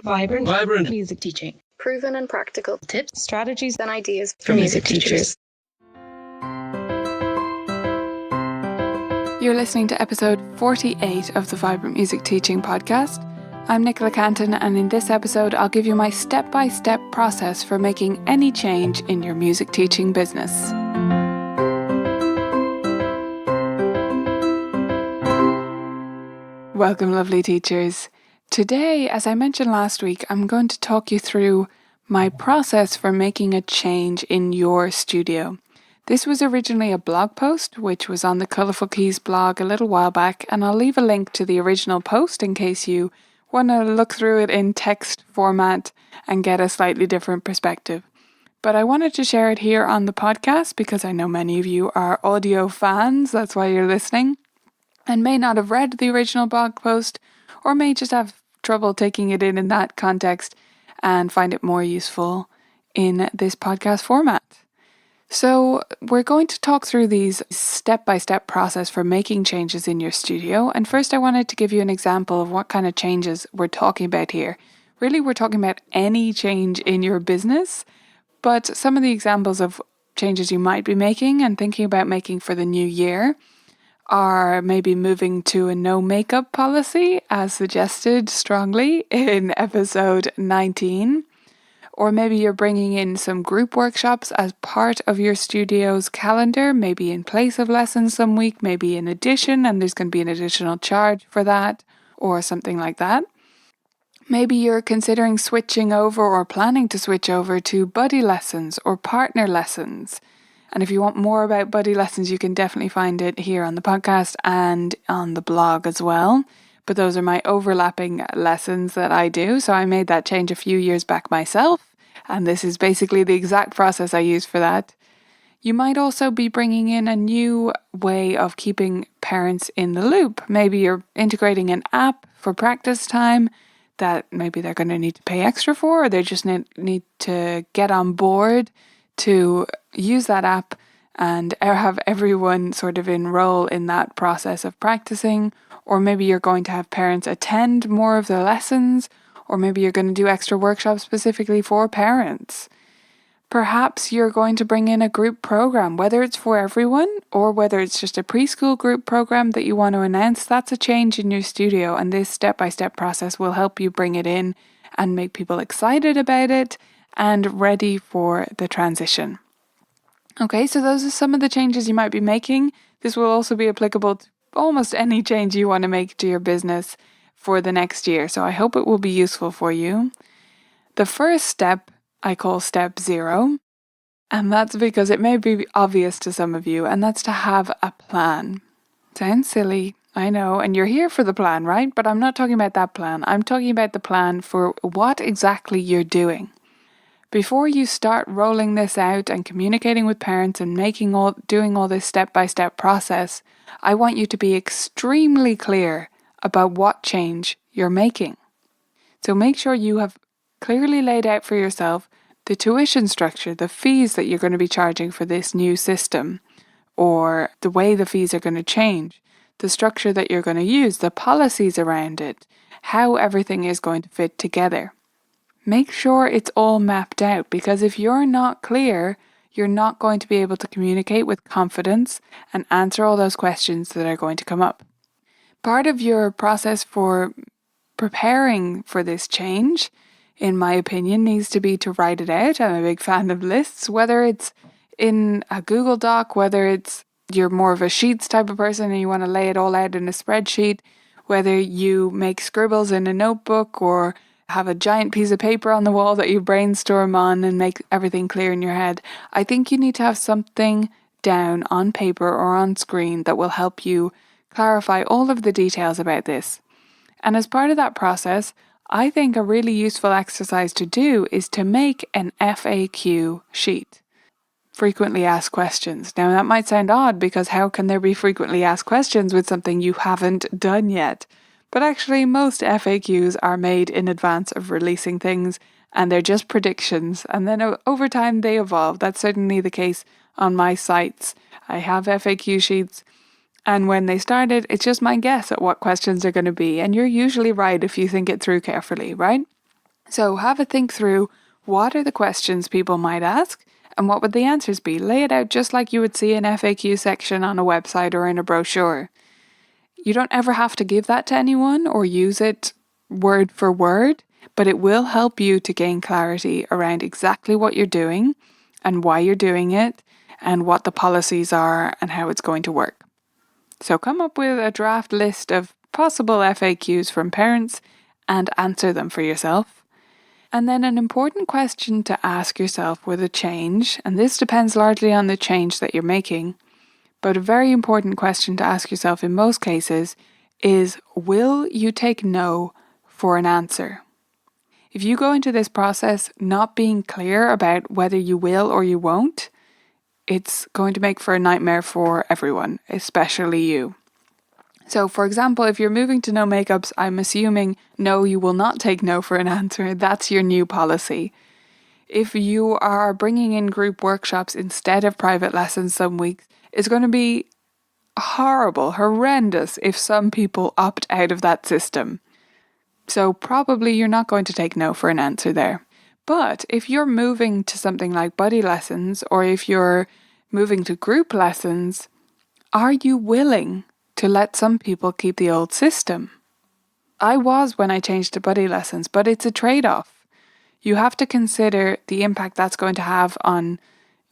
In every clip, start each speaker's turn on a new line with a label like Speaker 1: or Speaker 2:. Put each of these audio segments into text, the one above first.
Speaker 1: Vibrant
Speaker 2: music teaching.
Speaker 1: proven and practical
Speaker 2: Tips, strategies,
Speaker 1: and ideas
Speaker 2: for music teachers.
Speaker 3: You're listening to episode 48 of the Vibrant Music Teaching podcast. I'm Nicola Canton, and in this episode I'll give you my step-by-step process for making any change in your music teaching business. Welcome, lovely teachers. Today, as I mentioned last week, I'm going to talk you through my process for making a change in your studio. This was originally a blog post, which was on the Colourful Keys blog a little while back, and I'll leave a link to the original post in case you want to look through it in text format and get a slightly different perspective. But I wanted to share it here on the podcast because I know many of you are audio fans, that's why you're listening, and may not have read the original blog post or may just have trouble taking it in that context and find it more useful in this podcast format. So we're going to talk through these step-by-step process for making changes in your studio. And first I wanted to give you an example of what kind of changes we're talking about here. Really, we're talking about any change in your business, but some of the examples of changes you might be making and thinking about making for the new year are maybe moving to a no makeup policy as suggested strongly in episode 19. Or maybe you're bringing in some group workshops as part of your studio's calendar, maybe in place of lessons some week, maybe in addition, and there's going to be an additional charge for that, or something like that. Maybe you're considering switching over or planning to switch over to buddy lessons or partner lessons. And if you want more about buddy lessons, you can definitely find it here on the podcast and on the blog as well. But those are my overlapping lessons that I do. So I made that change a few years back myself. And this is basically the exact process I use for that. You might also be bringing in a new way of keeping parents in the loop. Maybe you're integrating an app for practice time that maybe they're going to need to pay extra for, or they just need to get on board to use that app and have everyone sort of enroll in that process of practicing. Or maybe you're going to have parents attend more of the lessons, or maybe you're going to do extra workshops specifically for parents. Perhaps you're going to bring in a group program, whether it's for everyone or whether it's just a preschool group program that you want to announce. That's a change in your studio, and this step-by-step process will help you bring it in and make people excited about it and ready for the transition. Okay, so those are some of the changes you might be making. This will also be applicable to almost any change you want to make to your business for the next year. So I hope it will be useful for you. The first step I call step 0, and that's because it may be obvious to some of you, and that's to have a plan. Sounds silly, I know, and you're here for the plan, right? But I'm not talking about that plan. I'm talking about the plan for what exactly you're doing. Before you start rolling this out and communicating with parents and doing all this step-by-step process, I want you to be extremely clear about what change you're making. So make sure you have clearly laid out for yourself the tuition structure, the fees that you're going to be charging for this new system, or the way the fees are going to change, the structure that you're going to use, the policies around it, how everything is going to fit together. Make sure it's all mapped out, because if you're not clear, you're not going to be able to communicate with confidence and answer all those questions that are going to come up. Part of your process for preparing for this change, in my opinion, needs to be to write it out. I'm a big fan of lists, whether it's in a Google Doc, whether it's you're more of a sheets type of person and you want to lay it all out in a spreadsheet, whether you make scribbles in a notebook or have a giant piece of paper on the wall that you brainstorm on and make everything clear in your head. I think you need to have something down on paper or on screen that will help you clarify all of the details about this. And as part of that process, I think a really useful exercise to do is to make an FAQ sheet. Frequently asked questions. Now that might sound odd because how can there be frequently asked questions with something you haven't done yet? But actually most FAQs are made in advance of releasing things and they're just predictions, and then over time they evolve. That's certainly the case on my sites. I have FAQ sheets, and when they started, it's just my guess at what questions are going to be, and you're usually right if you think it through carefully, right? So have a think through, what are the questions people might ask and what would the answers be? Lay it out just like you would see an FAQ section on a website or in a brochure. You don't ever have to give that to anyone or use it word for word, but it will help you to gain clarity around exactly what you're doing and why you're doing it and what the policies are and how it's going to work. So come up with a draft list of possible FAQs from parents and answer them for yourself. And then an important question to ask yourself with a change, and this depends largely on the change that you're making, but a very important question to ask yourself in most cases is, will you take no for an answer? If you go into this process not being clear about whether you will or you won't, it's going to make for a nightmare for everyone, especially you. So, for example, if you're moving to no makeups, I'm assuming no, you will not take no for an answer. That's your new policy. If you are bringing in group workshops instead of private lessons some weeks, it's going to be horrible, horrendous if some people opt out of that system. So probably you're not going to take no for an answer there. But if you're moving to something like buddy lessons, or if you're moving to group lessons, are you willing to let some people keep the old system? I was when I changed to buddy lessons, but it's a trade-off. You have to consider the impact that's going to have on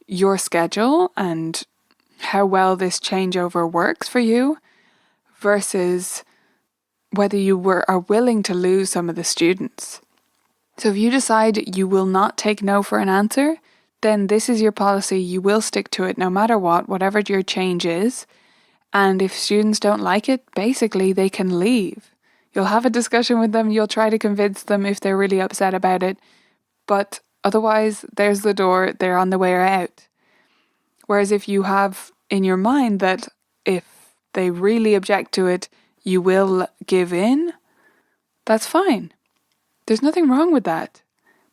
Speaker 3: your schedule and how well this changeover works for you versus whether you are willing to lose some of the students. So if you decide you will not take no for an answer, then this is your policy. You will stick to it no matter what, whatever your change is. And if students don't like it, basically they can leave. You'll have a discussion with them. You'll try to convince them if they're really upset about it. But otherwise, there's the door. They're on the way out. Whereas if you have in your mind that if they really object to it, you will give in, that's fine. There's nothing wrong with that.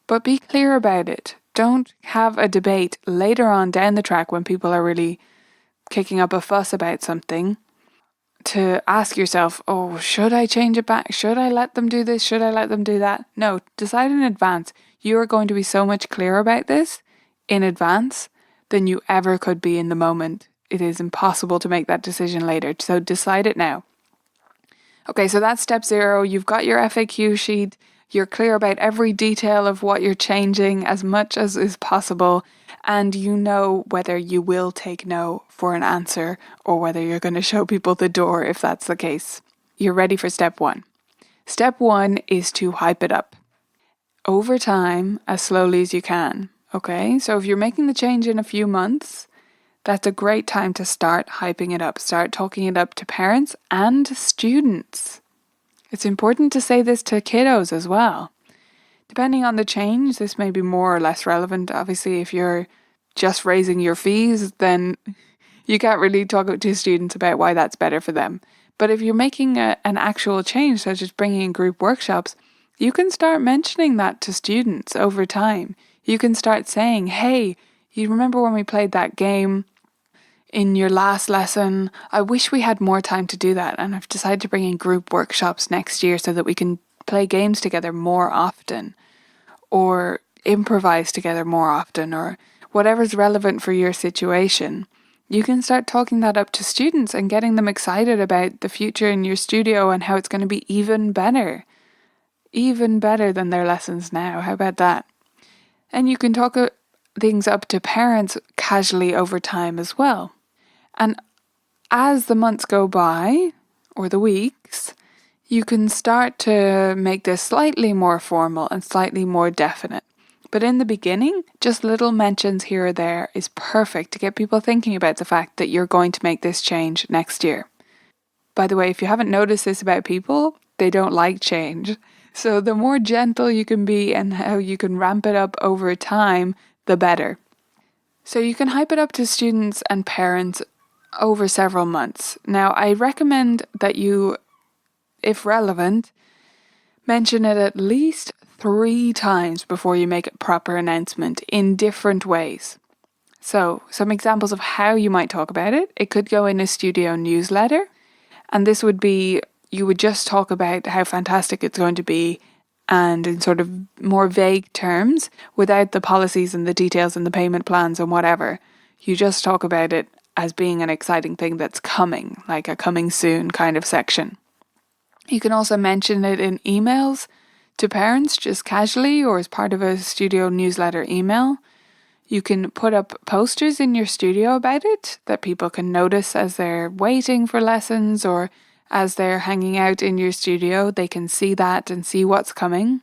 Speaker 3: But be clear about it. Don't have a debate later on down the track when people are really kicking up a fuss about something to ask yourself, oh, should I change it back? Should I let them do this? Should I let them do that? No, decide in advance. You are going to be so much clearer about this in advance than you ever could be in the moment. It is impossible to make that decision later. So decide it now. Okay, so that's step 0. You've got your FAQ sheet. You're clear about every detail of what you're changing as much as is possible. And you know whether you will take no for an answer or whether you're going to show people the door if that's the case. You're ready for step 1. Step 1 is to hype it up. Over time, as slowly as you can. Okay, so if you're making the change in a few months, that's a great time to start hyping it up. Start talking it up to parents and students. It's important to say this to kiddos as well. Depending on the change, this may be more or less relevant. Obviously, if you're just raising your fees, then you can't really talk to students about why that's better for them. But if you're making an actual change, such as bringing in group workshops, you can start mentioning that to students over time. You can start saying, hey, you remember when we played that game in your last lesson? I wish we had more time to do that, and I've decided to bring in group workshops next year so that we can play games together more often, or improvise together more often, or whatever's relevant for your situation. You can start talking that up to students and getting them excited about the future in your studio and how it's going to be even better than their lessons now. How about that? And you can talk things up to parents casually over time as well. And as the months go by, or the weeks, you can start to make this slightly more formal and slightly more definite. But in the beginning, just little mentions here or there is perfect to get people thinking about the fact that you're going to make this change next year. By the way, if you haven't noticed this about people, they don't like change. So the more gentle you can be and how you can ramp it up over time, the better. So you can hype it up to students and parents over several months. Now, I recommend that you, if relevant, mention it at least 3 times before you make a proper announcement in different ways. So, some examples of how you might talk about it. It could go in a studio newsletter, and this would be, you would just talk about how fantastic it's going to be and in sort of more vague terms without the policies and the details and the payment plans and whatever. You just talk about it as being an exciting thing that's coming, like a coming soon kind of section. You can also mention it in emails to parents just casually or as part of a studio newsletter email. You can put up posters in your studio about it that people can notice as they're waiting for lessons or as they're hanging out in your studio. They can see that and see what's coming.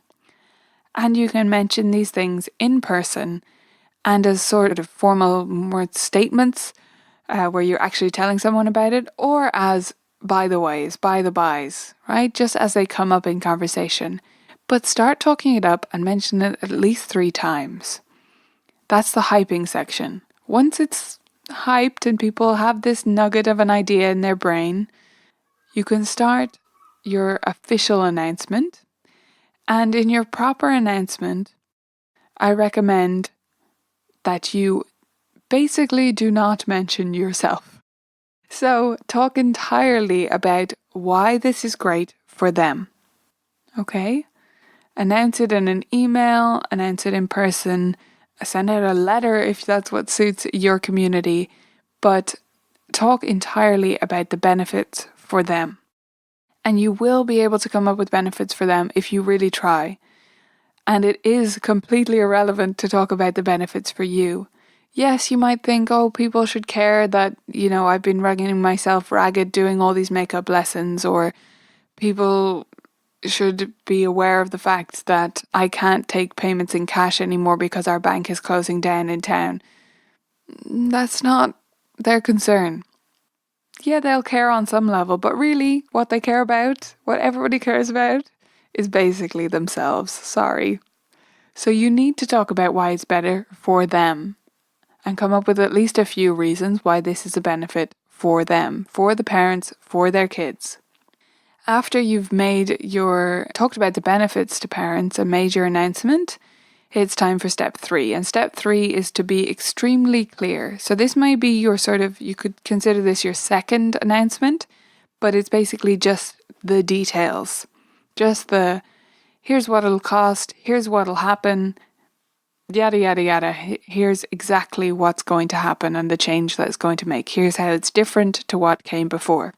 Speaker 3: And you can mention these things in person and as sort of formal more statements where you're actually telling someone about it, or as by the ways, by the bys, right? Just as they come up in conversation. But start talking it up and mention it at least 3 times. That's the hyping section. Once it's hyped and people have this nugget of an idea in their brain, you can start your official announcement. And in your proper announcement, I recommend that you basically do not mention yourself. So talk entirely about why this is great for them. Okay? Announce it in an email, announce it in person, send out a letter if that's what suits your community, but talk entirely about the benefits for them. And you will be able to come up with benefits for them if you really try. And it is completely irrelevant to talk about the benefits for you. Yes, you might think, oh, people should care that, I've been running myself ragged doing all these makeup lessons, or people should be aware of the fact that I can't take payments in cash anymore because our bank is closing down in town. That's not their concern. Yeah, they'll care on some level, but really what they care about, what everybody cares about, is basically themselves. Sorry. So you need to talk about why it's better for them and come up with at least a few reasons why this is a benefit for them, for the parents, for their kids. After you've talked about the benefits to parents and made your announcement, it's time for step 3. And step 3 is to be extremely clear. So this may be you could consider this your second announcement, but it's basically just the details. Just here's what it'll cost, here's what'll happen, yada, yada, yada. Here's exactly what's going to happen and the change that it's going to make. Here's how it's different to what came before.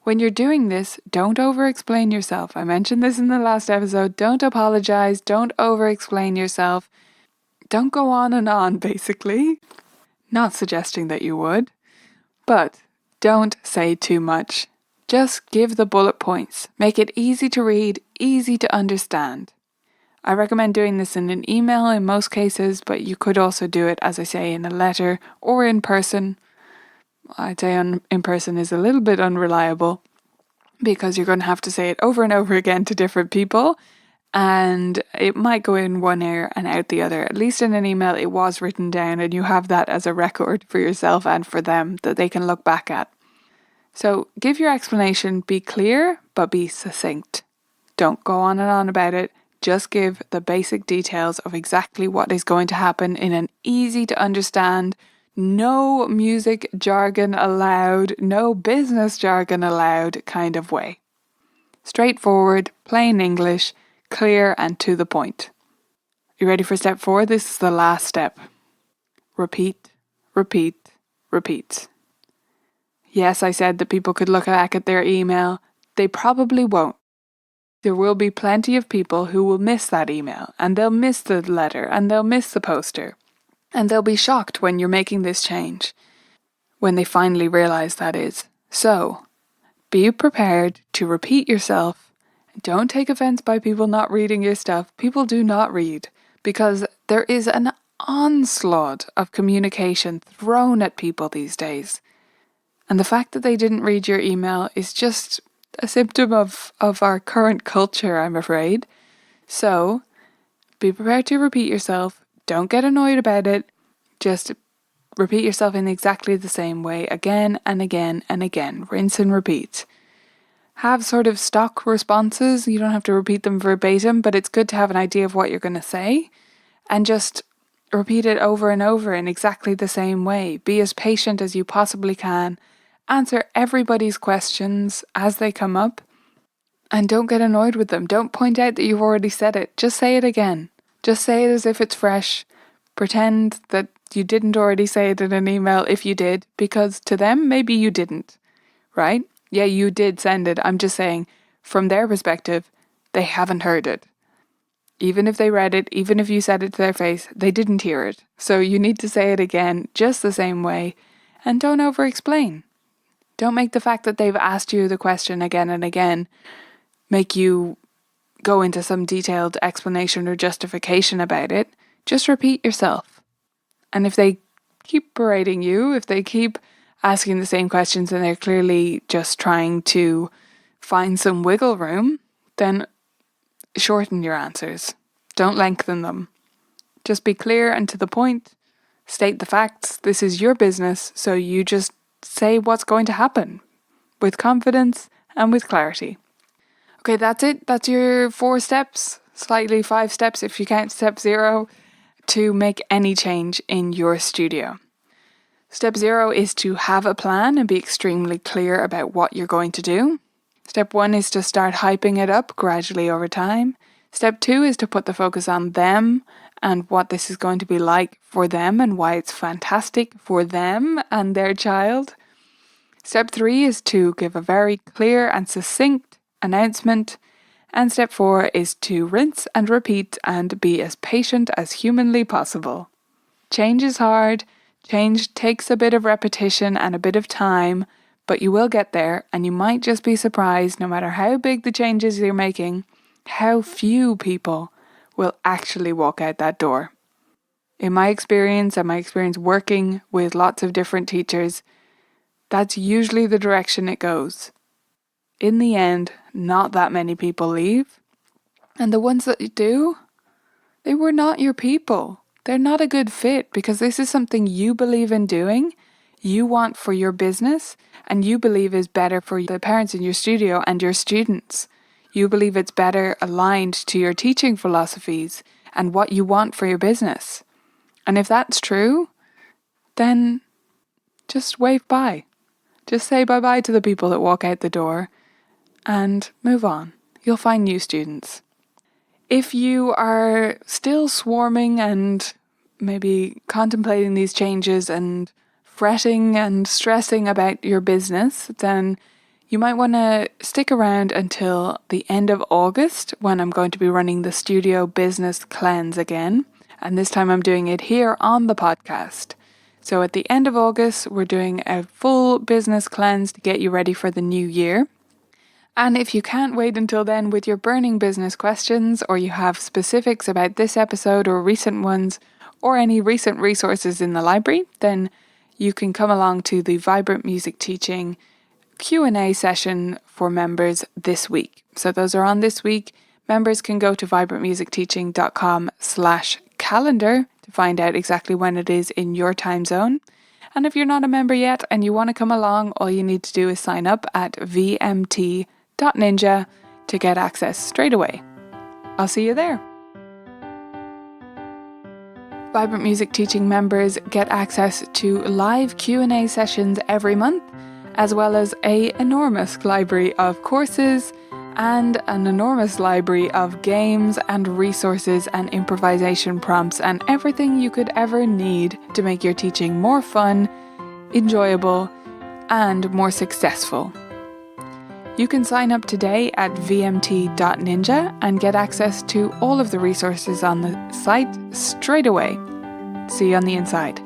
Speaker 3: When you're doing this, don't over-explain yourself. I mentioned this in the last episode. Don't apologize. Don't over-explain yourself. Don't go on and on, basically. Not suggesting that you would. But don't say too much. Just give the bullet points. Make it easy to read, easy to understand. I recommend doing this in an email in most cases, but you could also do it, as I say, in a letter or in person. I'd say in person is a little bit unreliable because you're going to have to say it over and over again to different people, and it might go in one ear and out the other. At least in an email it was written down and you have that as a record for yourself and for them that they can look back at. So give your explanation, be clear but be succinct. Don't go on and on about it. Just give the basic details of exactly what is going to happen in an easy to understand, no music jargon allowed, no business jargon allowed kind of way. Straightforward, plain English, clear and to the point. You ready for step 4? This is the last step. Repeat, repeat, repeat. Yes, I said that people could look back at their email. They probably won't. There will be plenty of people who will miss that email, and they'll miss the letter, and they'll miss the poster. And they'll be shocked when you're making this change, when they finally realize that is. So, be prepared to repeat yourself. Don't take offense by people not reading your stuff. People do not read, because there is an onslaught of communication thrown at people these days. And the fact that they didn't read your email is just a symptom of our current culture, I'm afraid. So, be prepared to repeat yourself. Don't get annoyed about it. Just repeat yourself in exactly the same way again and again and again. Rinse and repeat. Have sort of stock responses. You don't have to repeat them verbatim, but it's good to have an idea of what you're going to say and just repeat it over and over in exactly the same way. Be as patient as you possibly can. Answer everybody's questions as they come up. And don't get annoyed with them. Don't point out that you've already said it. Just say it again. Just say it as if it's fresh. Pretend that you didn't already say it in an email if you did, because to them, maybe you didn't, right? Yeah, you did send it. I'm just saying, from their perspective, they haven't heard it. Even if they read it, even if you said it to their face, they didn't hear it. So you need to say it again, just the same way, and don't over-explain. Don't make the fact that they've asked you the question again and again make you go into some detailed explanation or justification about it. Just repeat yourself. And if they keep berating you, if they keep asking the same questions and they're clearly just trying to find some wiggle room, then shorten your answers. Don't lengthen them. Just be clear and to the point. State the facts. This is your business, so you just say what's going to happen with confidence and with clarity. Okay, that's it. That's your 4 steps, slightly 5 steps if you count step 0, to make any change in your studio. Step 0 is to have a plan and be extremely clear about what you're going to do. Step 1 is to start hyping it up gradually over time. Step 2 is to put the focus on them and what this is going to be like for them and why it's fantastic for them and their child. Step 3 is to give a very clear and succinct announcement. And step 4 is to rinse and repeat and be as patient as humanly possible. Change is hard. Change takes a bit of repetition and a bit of time, but you will get there, and you might just be surprised, no matter how big the changes you're making, how few people will actually walk out that door. In my experience, and my experience working with lots of different teachers, that's usually the direction it goes. In the end, not that many people leave. And the ones that do, they were not your people. They're not a good fit because this is something you believe in doing, you want for your business, and you believe is better for the parents in your studio and your students. You believe it's better aligned to your teaching philosophies and what you want for your business. And if that's true, then just wave bye. Just say bye-bye to the people that walk out the door and move on. You'll find new students. If you are still swarming and maybe contemplating these changes and fretting and stressing about your business, then you might want to stick around until the end of August when I'm going to be running the Studio Business Cleanse again. And this time I'm doing it here on the podcast. So at the end of August, we're doing a full business cleanse to get you ready for the new year. And if you can't wait until then with your burning business questions, or you have specifics about this episode or recent ones, or any recent resources in the library, then you can come along to the Vibrant Music Teaching Q&A session for members this week. So those are on this week. Members can go to vibrantmusicteaching.com/calendar to find out exactly when it is in your time zone. And if you're not a member yet and you want to come along, all you need to do is sign up at VMT.ninja to get access straight away. I'll see you there. Vibrant Music Teaching members get access to live Q&A sessions every month, as well as an enormous library of courses and an enormous library of games and resources and improvisation prompts and everything you could ever need to make your teaching more fun, enjoyable, and more successful. You can sign up today at vmt.ninja and get access to all of the resources on the site straight away. See you on the inside.